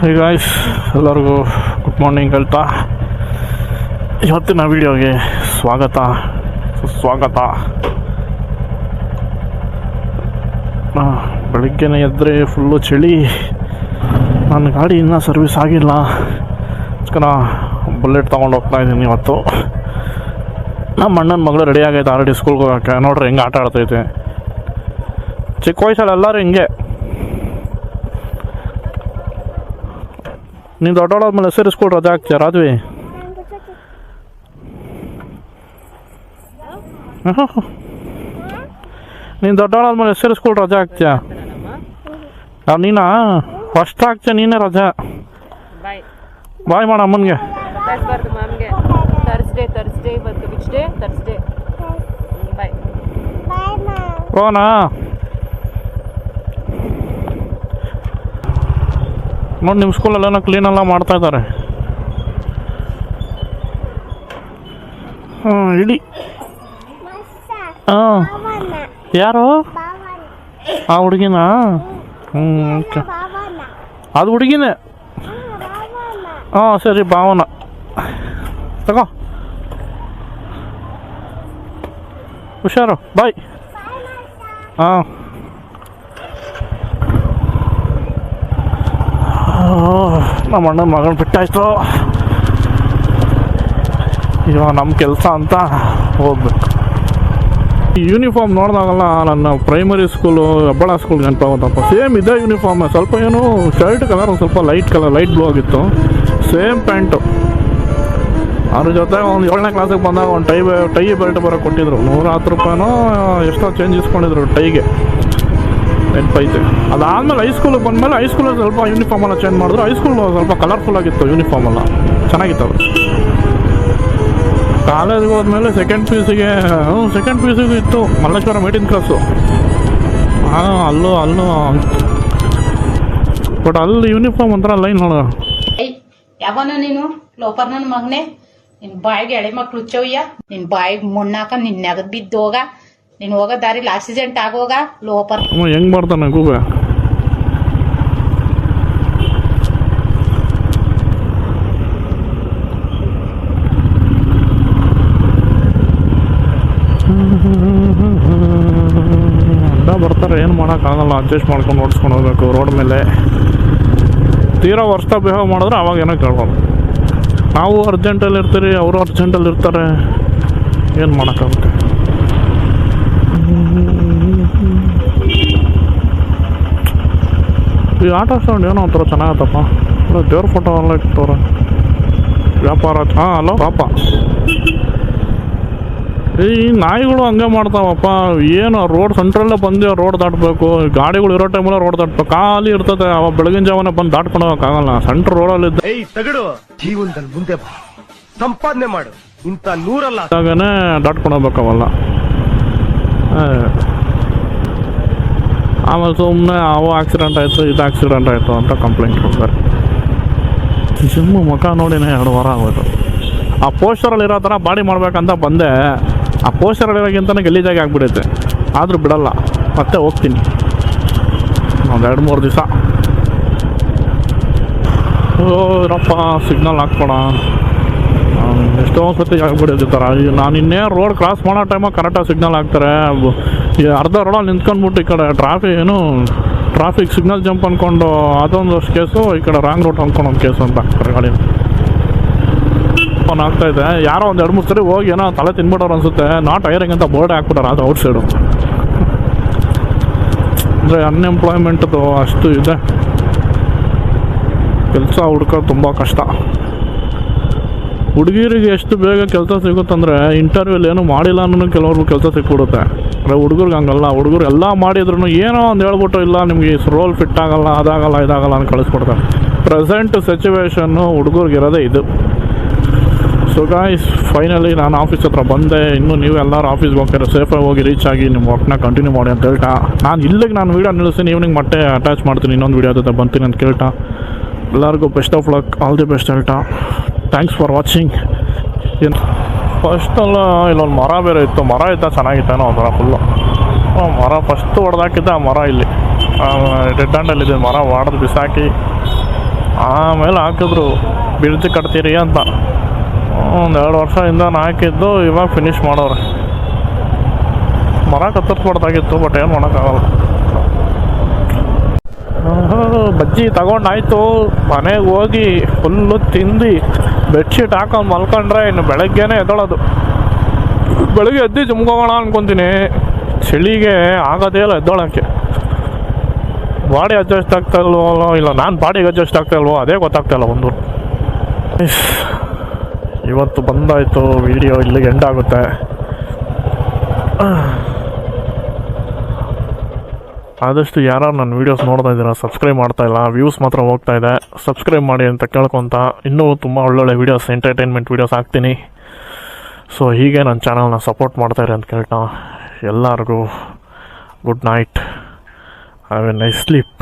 Hey guys, ಎಲ್ಲರಿಗೂ good morning ಹೇಳ್ತಾ ಇವತ್ತಿನ ವೀಡಿಯೋಗೆ ಸುಸ್ವಾಗತ. ಬೆಳಗ್ಗೆನೇ ಎದ್ದರೆ ಫುಲ್ಲು ಚಳಿ. ನನ್ನ ಗಾಡಿ ಇನ್ನೂ ಸರ್ವಿಸ್ ಆಗಿಲ್ಲ, ಅದಕ್ಕೆ ಬುಲೆಟ್ ತೊಗೊಂಡು ಹೋಗ್ತಾ ಇದ್ದೀನಿ ಇವತ್ತು. ನಮ್ಮ ಅಣ್ಣನ ಮಗಳು ರೆಡಿ ಆಗೈತೆ ಆಲ್ರೆಡಿ ಸ್ಕೂಲ್ಗೆ ಹೋಗೋಕ್ಕೆ. ನೋಡ್ರಿ ಹೆಂಗೆ ಆಟ ಆಡ್ತೈತೆ. ಚಿಕ್ಕ ವಯಸ್ಸಲ್ಲಿ ಎಲ್ಲರೂ ಹಿಂಗೆ. ನೀನು ದೊಡ್ಡವಳಾದ್ಮೇಲೆ ಹೆಸರು ಸ್ಕೂಲ್ ರಜೆ ಹಾಕ್ತೀಯ ರಾಜ್ವಿ? ನೀನು ದೊಡ್ಡವಳಾದ್ಮೇಲೆ ಹೆಸರು ಸ್ಕೂಲ್ ರಜೆ ಹಾಕ್ತೀಯ? ನೀನಾ ಫಸ್ಟ್ ಹಾಕ್ತೀಯ, ನೀನೇ ರಜೆ. ಬಾಯ್ ಮಾಡ ಅಮ್ಮನಿಗೆ. ಓನಾ ನೋಡಿ, ನಿಮ್ಮ ಸ್ಕೂಲಲ್ಲೇನೋ ಕ್ಲೀನೆಲ್ಲ ಮಾಡ್ತಾಯಿದ್ದಾರೆ. ಇಡಿ. ಹಾಂ, ಯಾರು? ಆ ಹುಡುಗಿನಾ? ಓಕೆ, ಅದು ಹುಡುಗಿನೇ. ಹಾಂ ಸರಿ, ಭಾವನ ತಗೋ. ಹುಷಾರು, ಬಾಯ್. ಹಾಂ, ನಮ್ಮ ಅಣ್ಣನ ಮಗನ ಬಿಟ್ಟಾಯ್ತು. ಇವಾಗ ನಮ್ಮ ಕೆಲಸ ಅಂತ ಹೋಗ್ಬೇಕು. ಈ ಯೂನಿಫಾರ್ಮ್ ನೋಡಿದಾಗಲ್ಲ ನನ್ನ ಪ್ರೈಮರಿ ಸ್ಕೂಲು ಹೆಬ್ಬಾಳ ಸ್ಕೂಲ್ ನೆನಪಾಗುತ್ತಪ್ಪ. ಸೇಮ್ ಇದೇ ಯೂನಿಫಾರ್ಮ್, ಸ್ವಲ್ಪ ಏನು ಶರ್ಟ್ ಕಲರ್ ಒಂದು ಸ್ವಲ್ಪ ಲೈಟ್ ಬ್ಲೂ ಆಗಿತ್ತು. Same pant. ಅದ್ರ ಜೊತೆ ಒಂದು 7ನೇ ಕ್ಲಾಸಿಗೆ ಬಂದಾಗ ಒಂದು ಟೈ ಬೆಲ್ಟ್ ಬರೋಕ್ಕೆ ಕೊಟ್ಟಿದ್ರು. 110 ರೂಪಾಯಿನೋ ಎಷ್ಟೋ ಚೇಂಜ್ ಇಸ್ಕೊಂಡಿದ್ರು ಟೈಗೆ, ನೆನಪೈತೆ. ಅದಾದಮೇಲೆ ಹೈಸ್ಕೂಲಿಗೆ ಬಂದಮೇಲೆ ಹೈಸ್ಕೂಲಲ್ಲಿ ಸ್ವಲ್ಪ ಯೂನಿಫಾರ್ಮೆಲ್ಲ ಚೇಂಜ್ ಮಾಡಿದ್ರು. ಹೈಸ್ಕೂಲ್ ಸ್ವಲ್ಪ ಕಲರ್ಫುಲ್ ಆಗಿತ್ತು ಯೂನಿಫಾರ್ಮೆಲ್ಲ, ಚೆನ್ನಾಗಿತ್ತು ಅದು. ಕಾಲೇಜ್ಗೆ ಹೋದ್ಮೇಲೆ ಸೆಕೆಂಡ್ ಪಿ ಯು ಸಿಗೂ ಇತ್ತು ಮಲ್ಲೇಶ್ವರ ಮೇಟಿನ ಕ್ಲಾಸು. ಹಾಂ, ಅಲ್ಲೂ ಬಟ್ ಅಲ್ಲಿ ಯೂನಿಫಾರ್ಮ್ ಒಂಥರ ಲೈನ್ ನೋಡ. ಯಾವನ ನೀನು ಲೋಪರ್ ನನ್ನ ಮಗನೆ, ನಿನ್ ಬಾಯಿಗೆ ಎಳೆ ಮಕ್ಳು ಹುಚ್ಚವಯ್ಯ, ನಿನ್ ಬಾಯಿಗೆ ಮಣ್ಣಾಕ ನಿನ್ ನೆಗದ್ ಬಿದ್ದೋಗ, ನೀನ್ ಹೋಗೋ ದಾರಿಲಿ ಆಕ್ಸಿಡೆಂಟ್ ಆಗೋಗ ಲೋಪರ್. ಹೆಂಗ್ ಮಾಡ್ತಾನೆ ಗೂಬೆ? ಬರ್ತಾರೆ, ಏನು ಮಾಡೋಕ್ಕಾಗಲ್ಲ, ಅಡ್ಜಸ್ಟ್ ಮಾಡ್ಕೊಂಡು ಓಡಿಸ್ಕೊಂಡು ಹೋಗ್ಬೇಕು ರೋಡ್ ಮೇಲೆ. ತೀರಾ ವರ್ಷ ಬಿಹೇವ್ ಮಾಡಿದ್ರೆ ಅವಾಗ ಏನೋ ಕೇಳ್ಬೋದು. ನಾವು ಅರ್ಜೆಂಟಲ್ಲಿ ಇರ್ತೀರಿ, ಅವರು ಅರ್ಜೆಂಟಲ್ಲಿ ಇರ್ತಾರೆ, ಏನು ಮಾಡೋಕ್ಕಾಗುತ್ತೆ. ಈ ಆಟೋ ಸ್ಟ್ಯಾಂಡ್ ಏನೋ ಒಂಥರ ಚೆನ್ನಾಗತ್ತಪ್ಪ. ದೇವ್ರ ಫೋಟೋ ಎಲ್ಲ ಇಟ್ಟವ್ರೆ. ವ್ಯಾಪಾರ. ಹಾಂ, ಹಲೋ ಪಾಪ. ಈ ನಾಯಿಗಳು ಹಂಗೆ ಮಾಡ್ತಾವಪ್ಪ. ಏನು ರೋಡ್ ಸೆಂಟ್ರಲ್ಲೇ ಬಂದು ರೋಡ್ ದಾಟಬೇಕು. ಗಾಡಿಗಳು ಇರೋ ಟೈಮಲ್ಲಿ ರೋಡ್ ದಾಟಬೇಕು. ಖಾಲಿ ಇರ್ತದೆ, ಅವಾಗ ಬೆಳಗಿನ ಜಾವನೆ ಬಂದು ದಾಟ್ಕೊಂಡು ಹೋಗೋಕ್ಕಾಗಲ್ಲ. ಸೆಂಟ್ರ್ ರೋಡಲ್ಲಿ ಜೀವನದಲ್ಲಿ ಮುಂದೆ ಸಂಪಾದನೆ ಮಾಡು, ಇಂಥ 100 ಆಗಾನೆ ದಾಟ್ಕೊಂಡು ಹೋಗ್ಬೇಕವಲ್ಲ. ಆಮೇಲೆ ಸುಮ್ಮನೆ ಅವು ಆಕ್ಸಿಡೆಂಟ್ ಆಯಿತು, ಇದು ಆಕ್ಸಿಡೆಂಟ್ ಆಯಿತು ಅಂತ ಕಂಪ್ಲೇಂಟ್ ಕೊಡ್ತಾರೆ. ಜಿಮ್ಮು ಮುಖ ನೋಡಿನೇ 2 ವಾರ ಆಗೋದು. ಆ ಪೋಸ್ಟರಲ್ಲಿ ಇರೋ ಥರ ಬಾಡಿ ಮಾಡ್ಬೇಕಂತ ಬಂದೆ. ಆ ಪೋಸ್ಟರಲ್ಲಿರೋಕ್ಕಿಂತಲೇ ಗಲೀಜಾಗಿ ಆಗಿಬಿಡುತ್ತೆ. ಆದರೂ ಬಿಡಲ್ಲ, ಮತ್ತೆ ಹೋಗ್ತೀನಿ ಒಂದು 2-3 ದಿವಸ. ಇರಪ್ಪ, ಸಿಗ್ನಲ್ ಹಾಕ್ಬೇಡ. ಎಷ್ಟೊಂದು ಸತಿ ಆಗಿಬಿಡುತ್ತೆ ಥರ. ನಾನು ಇನ್ನೇ ರೋಡ್ ಕ್ರಾಸ್ ಮಾಡೋ ಟೈಮಾಗ ಕರೆಕ್ಟಾಗಿ ಸಿಗ್ನಲ್ ಹಾಕ್ತಾರೆ. ಅರ್ಧ ರೋಡಲ್ಲಿ ನಿಂತ್ಕೊಂಡ್ಬಿಟ್ಟು ಈ ಕಡೆ ಟ್ರಾಫಿಕ್ ಸಿಗ್ನಲ್ ಜಂಪ್ ಅಂದ್ಕೊಂಡು ಅದೊಂದು ಕೇಸು, ಈ ಕಡೆ ರಾಂಗ್ ರೂಟ್ ಅಂದ್ಕೊಂಡು ಒಂದು ಕೇಸು ಅಂತ ಹಾಕ್ತಾರೆ ಗಾಡಿನ. ಫೋನ್ ಆಗ್ತಾಯಿದೆ. ಯಾರೋ ಒಂದು 2-3 ಸರಿ ಹೋಗಿ ಏನೋ ತಲೆ ತಿನ್ಬಿಟ್ಟವ್ರು ಅನಿಸುತ್ತೆ. ನಾಟ್ ಹೈರಿಂಗ್ ಅಂತ ಬೋರ್ಡ್ ಹಾಕ್ಬಿಟ್ಟಾರೆ, ಅದು ಔಟ್ ಸೈಡು. ಅಂದರೆ ಅನ್ಎಂಪ್ಲಾಯ್ಮೆಂಟ್ದು ಅಷ್ಟು ಇದೆ. ಕೆಲಸ ಹುಡ್ಕೋದು ತುಂಬ ಕಷ್ಟ. ಹುಡುಗಿರಿಗೆ ಎಷ್ಟು ಬೇಗ ಕೆಲಸ ಸಿಗುತ್ತಂದರೆ, ಇಂಟರ್ವ್ಯೂಲಿ ಏನೂ ಮಾಡಿಲ್ಲ ಅನ್ನೋ ಕೆಲವ್ರಿಗೂ ಕೆಲಸ ಸಿಕ್ಬಿಡುತ್ತೆ. ಅಂದರೆ ಹುಡುಗರಿಗೆ ಹಂಗಲ್ಲ. ಹುಡುಗರು ಎಲ್ಲ ಮಾಡಿದ್ರು ಏನೋ ಒಂದು ಹೇಳ್ಬಿಟ್ಟು, ಇಲ್ಲ ನಿಮಗೆ ರೋಲ್ ಫಿಟ್ ಆಗಲ್ಲ, ಅದಾಗಲ್ಲ ಇದಾಗಲ್ಲ ಅಂತ ಕಳಿಸ್ಕೊಡ್ತಾರೆ. ಪ್ರೆಸೆಂಟ್ ಸಿಚುವೇಶನ್ನು ಹುಡುಗರಿಗಿರೋದೇ ಇದು. ಸೊ ಗಾಯ್ಸ್, ಫೈನಲಿ ನಾನು ಆಫೀಸ್ ಹತ್ರ ಬಂದೆ. ಇನ್ನೂ ನೀವು ಎಲ್ಲರೂ ಆಫೀಸ್ಗೆ ಹೋಗ್ತಾರೆ, ಸೇಫಾಗಿ ಹೋಗಿ ರೀಚ್ ಆಗಿ ನಿಮ್ಮ ವರ್ಕ್ನ ಕಂಟಿನ್ಯೂ ಮಾಡಿ ಅಂತ ಹೇಳ್ತಾ, ನಾನು ವೀಡಿಯೋ ನಿಲ್ಲಿಸ್ತೀನಿ. ಈವ್ನಿಂಗ್ ಮತ್ತೆ ಅಟ್ಯಾಚ್ ಮಾಡ್ತೀನಿ, ಇನ್ನೊಂದು ವೀಡಿಯೋ ಜೊತೆ ಬರ್ತೀನಿ ಅಂತ ಕೇಳ್ತಾ, ಎಲ್ಲರಿಗೂ best of luck, all the best ಹೇಳ್ತಾ, ಥ್ಯಾಂಕ್ಸ್ ಫಾರ್ ವಾಚಿಂಗ್. ಏನು ಫಸ್ಟಲ್ಲ ಇಲ್ಲೊಂದು ಮರ ಬೇರೆ ಇತ್ತು. ಮರ ಇದ್ದ ಚೆನ್ನಾಗಿತ್ತೇನೋ ಒಂಥರ ಫುಲ್ಲು. ಮರ ಫಸ್ಟು ಹೊಡೆದಾಕಿದ್ದೆ ಆ ಮರ ಇಲ್ಲಿ ರೆಡ್ ಹ್ಯಾಂಡಲ್ಲಿದೆ. ಮರ ಹೊಡೆದು ಬಿಸಾಕಿ ಆಮೇಲೆ ಹಾಕಿದ್ರು ಬ್ರಿಡ್ಜ್ ಕಟ್ತೀರಿ ಅಂತ. ಒಂದು 2 ವರ್ಷದಿಂದ ಹಾಕಿದ್ದು ಇವಾಗ ಫಿನಿಷ್ ಮಾಡೋರು. ಮರ ಕತ್ತರಿಸ್ಬಾರ್ದಾಗಿತ್ತು, ಬಟ್ ಏನು ಮಾಡೋಕ್ಕಾಗಲ್ಲ. ಬಜ್ಜಿ ತಗೊಂಡಾಯ್ತು, ಮನೆಗೆ ಹೋಗಿ ಫುಲ್ಲು ತಿಂದು ಬೆಡ್ಶೀಟ್ ಹಾಕೊಂಡು ಮಲ್ಕೊಂಡ್ರೆ ಇನ್ನು ಬೆಳಗ್ಗೆನೇ ಎದ್ದೋಳೋದು. ಬೆಳಗ್ಗೆ ಎದ್ದು ಜಿಮ್ಗೆ ಹೋಗೋಣ ಅನ್ಕೊತೀನಿ, ಚಳಿಗೆ ಆಗೋದೇ ಇಲ್ಲ ಎದ್ದೋಳಕ್ಕೆ. ಬಾಡಿ ಅಡ್ಜಸ್ಟ್ ಆಗ್ತಾ ಇಲ್ವೋ ಇಲ್ಲ ನಾನು ಬಾಡಿಗೆ ಅಡ್ಜಸ್ಟ್ ಆಗ್ತಾ ಇಲ್ವೋ ಅದೇ ಗೊತ್ತಾಗ್ತಾ ಇಲ್ಲ ಒಂದು. ಇವತ್ತು ಬಂದಾಯಿತು, ವಿಡಿಯೋ ಇಲ್ಲಿಗೆ ಎಂಡ್ ಆಗುತ್ತೆ. ಆದಷ್ಟು ಯಾರು ನನ್ನ ವೀಡಿಯೋಸ್ ನೋಡ್ತಾ ಇದ್ದೀರಾ ಸಬ್ಸ್ಕ್ರೈಬ್ ಮಾಡ್ತಾಯಿಲ್ಲ, ವ್ಯೂಸ್ ಮಾತ್ರ ಹೋಗ್ತಾ ಇದೆ. ಸಬ್ಸ್ಕ್ರೈಬ್ ಮಾಡಿ ಅಂತ ಕೇಳ್ಕೊತ ಇನ್ನೂ ತುಂಬ ಒಳ್ಳೊಳ್ಳೆ ವೀಡಿಯೋಸ್, ಎಂಟರ್ಟೈನ್ಮೆಂಟ್ ವೀಡಿಯೋಸ್ ಹಾಕ್ತೀನಿ. ಸೊ ಹೀಗೆ ನನ್ನ ಚಾನಲ್ನ ಸಪೋರ್ಟ್ ಮಾಡ್ತಾಯಿರಿ ಅಂತ ಕೇಳ್ತಾ ಎಲ್ಲರಿಗೂ good night, have A nice sleep.